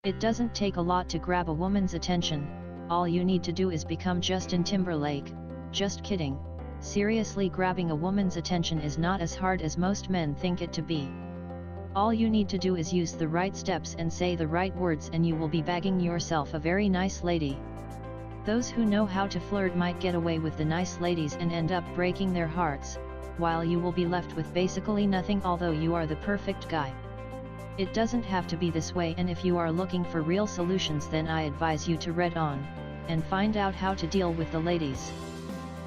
It doesn't take a lot to grab a woman's attention, all you need to do is become Justin Timberlake. Just kidding, seriously, grabbing a woman's attention is not as hard as most men think it to be. All you need to do is use the right steps and say the right words and you will be bagging yourself a very nice lady. Those who know how to flirt might get away with the nice ladies and end up breaking their hearts, while you will be left with basically nothing although you are the perfect guy. It doesn't have to be this way, and if you are looking for real solutions, then I advise you to read on, and find out how to deal with the ladies.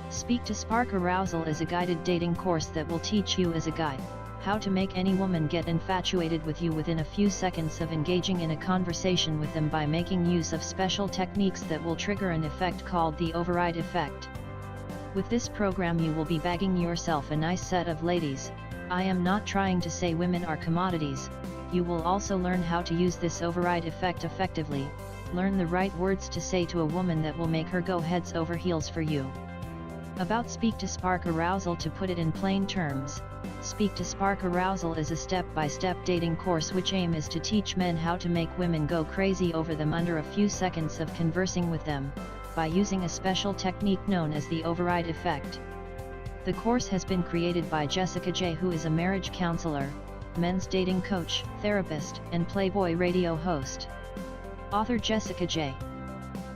Speak to Spark Arousal is a guided dating course that will teach you as a guy, how to make any woman get infatuated with you within a few seconds of engaging in a conversation with them by making use of special techniques that will trigger an effect called the override effect. With this program you will be bagging yourself a nice set of ladies. I am not trying to say women are commodities. You will also learn how to use this override effect effectively, learn the right words to say to a woman that will make her go heads over heels for you. About Speak to Spark Arousal, to put it in plain terms, Speak to Spark Arousal is a step-by-step dating course which aim is to teach men how to make women go crazy over them under a few seconds of conversing with them, by using a special technique known as the override effect. The course has been created by Jessica J, who is a marriage counselor, men's dating coach, therapist, and Playboy radio host. Author Jessica J.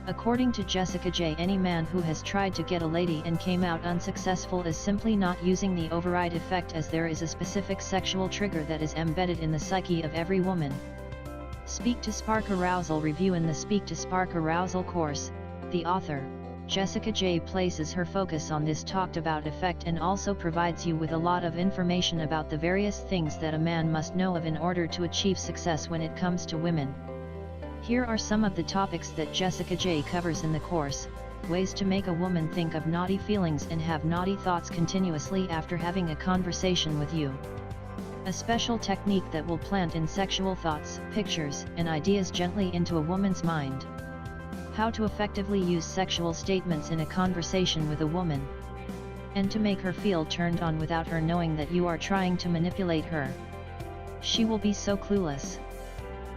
According to Jessica J, any man who has tried to get a lady and came out unsuccessful is simply not using the override effect, as there is a specific sexual trigger that is embedded in the psyche of every woman. Speak to Spark Arousal review. In the Speak to Spark Arousal course, the author, Jessica J, places her focus on this talked about effect and also provides you with a lot of information about the various things that a man must know of in order to achieve success when it comes to women. Here are some of the topics that Jessica J covers in the course: ways to make a woman think of naughty feelings and have naughty thoughts continuously after having a conversation with you. A special technique that will plant in sexual thoughts, pictures, and ideas gently into a woman's mind. How to effectively use sexual statements in a conversation with a woman, and to make her feel turned on without her knowing that you are trying to manipulate her. She will be so clueless.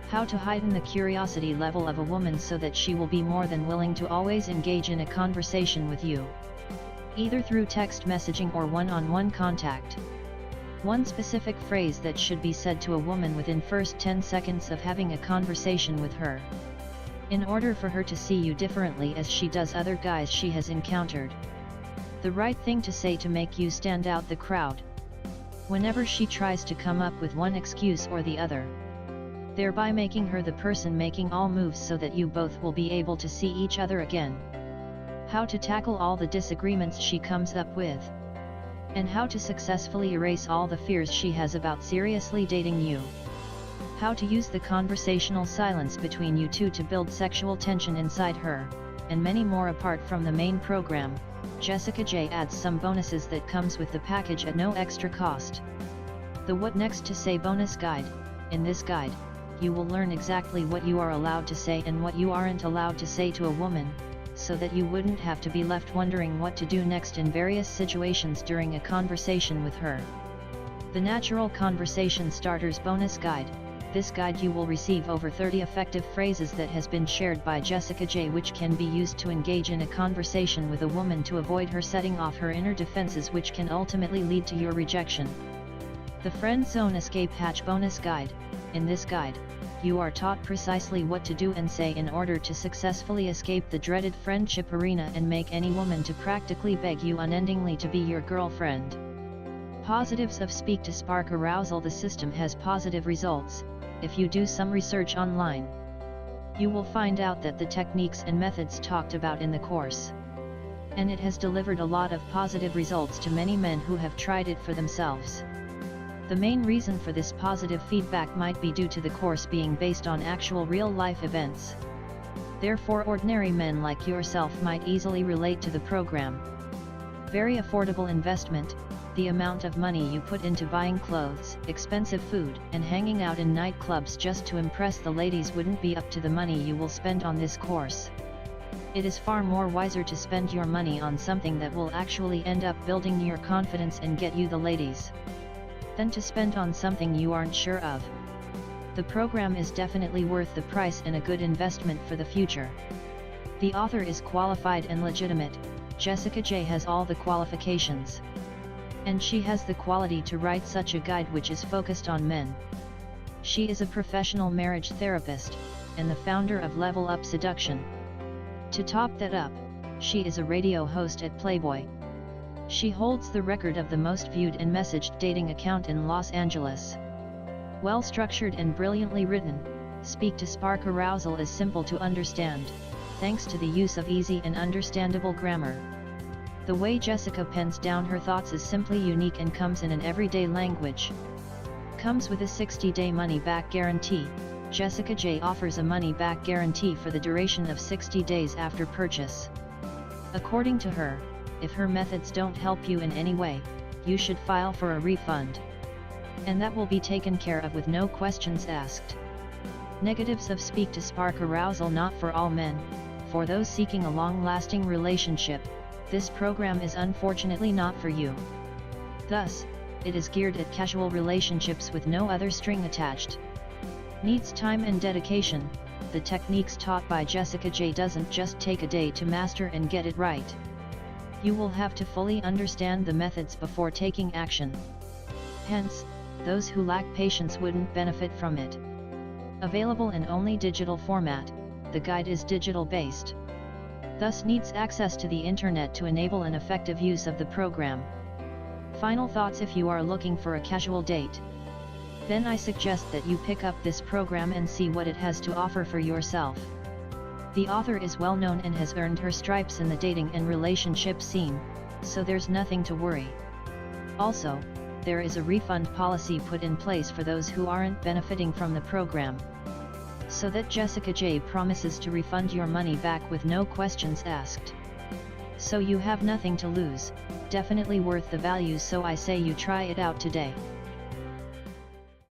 How to heighten the curiosity level of a woman so that she will be more than willing to always engage in a conversation with you, either through text messaging or one-on-one contact. One specific phrase that should be said to a woman within first 10 seconds of having a conversation with her, in order for her to see you differently as she does other guys she has encountered. The right thing to say to make you stand out the crowd, whenever she tries to come up with one excuse or the other, thereby making her the person making all moves so that you both will be able to see each other again. How to tackle all the disagreements she comes up with, and how to successfully erase all the fears she has about seriously dating you. How to use the conversational silence between you two to build sexual tension inside her, and many more. Apart from the main program, Jessica J adds some bonuses that comes with the package at no extra cost. The What Next to Say bonus guide. In this guide, you will learn exactly what you are allowed to say and what you aren't allowed to say to a woman, so that you wouldn't have to be left wondering what to do next in various situations during a conversation with her. The Natural Conversation Starters bonus guide. This guide you will receive over 30 effective phrases that has been shared by Jessica J, which can be used to engage in a conversation with a woman to avoid her setting off her inner defenses, which can ultimately lead to your rejection. The Friend Zone Escape Hatch bonus guide. In this guide, you are taught precisely what to do and say in order to successfully escape the dreaded friendship arena and make any woman to practically beg you unendingly to be your girlfriend. Positives of Speak to Spark Arousal. The system has positive results. If you do some research online, you will find out that the techniques and methods talked about in the course, and it has delivered a lot of positive results to many men who have tried it for themselves. The main reason for this positive feedback might be due to the course being based on actual real-life events. Therefore, ordinary men like yourself might easily relate to the program. Very affordable investment. The amount of money you put into buying clothes, expensive food, and hanging out in nightclubs just to impress the ladies wouldn't be up to the money you will spend on this course. It is far more wiser to spend your money on something that will actually end up building your confidence and get you the ladies, than to spend on something you aren't sure of. The program is definitely worth the price and a good investment for the future. The author is qualified and legitimate. Jessica J has all the qualifications. And she has the quality to write such a guide which is focused on men. She is a professional marriage therapist, and the founder of Level Up Seduction. To top that up, she is a radio host at Playboy. She holds the record of the most viewed and messaged dating account in Los Angeles. Well-structured and brilliantly written, Speak to Spark Arousal is simple to understand, thanks to the use of easy and understandable grammar. The way Jessica pens down her thoughts is simply unique and comes in an everyday language. Comes with a 60-day money-back guarantee. Jessica J offers a money-back guarantee for the duration of 60 days after purchase. According to her, if her methods don't help you in any way, you should file for a refund. And that will be taken care of with no questions asked. Negatives of Speak to Spark Arousal: not for all men. For those seeking a long-lasting relationship, this program is unfortunately not for you. Thus, it is geared at casual relationships with no other string attached. Needs time and dedication. The techniques taught by Jessica J doesn't just take a day to master and get it right. You will have to fully understand the methods before taking action. Hence, those who lack patience wouldn't benefit from it. Available in only digital format, the guide is digital based. Thus needs access to the internet to enable an effective use of the program. Final thoughts: if you are looking for a casual date, then I suggest that you pick up this program and see what it has to offer for yourself. The author is well known and has earned her stripes in the dating and relationship scene, so there's nothing to worry. Also, there is a refund policy put in place for those who aren't benefiting from the program, so that Jessica J promises to refund your money back with no questions asked. So you have nothing to lose. Definitely worth the value, so I say you try it out today.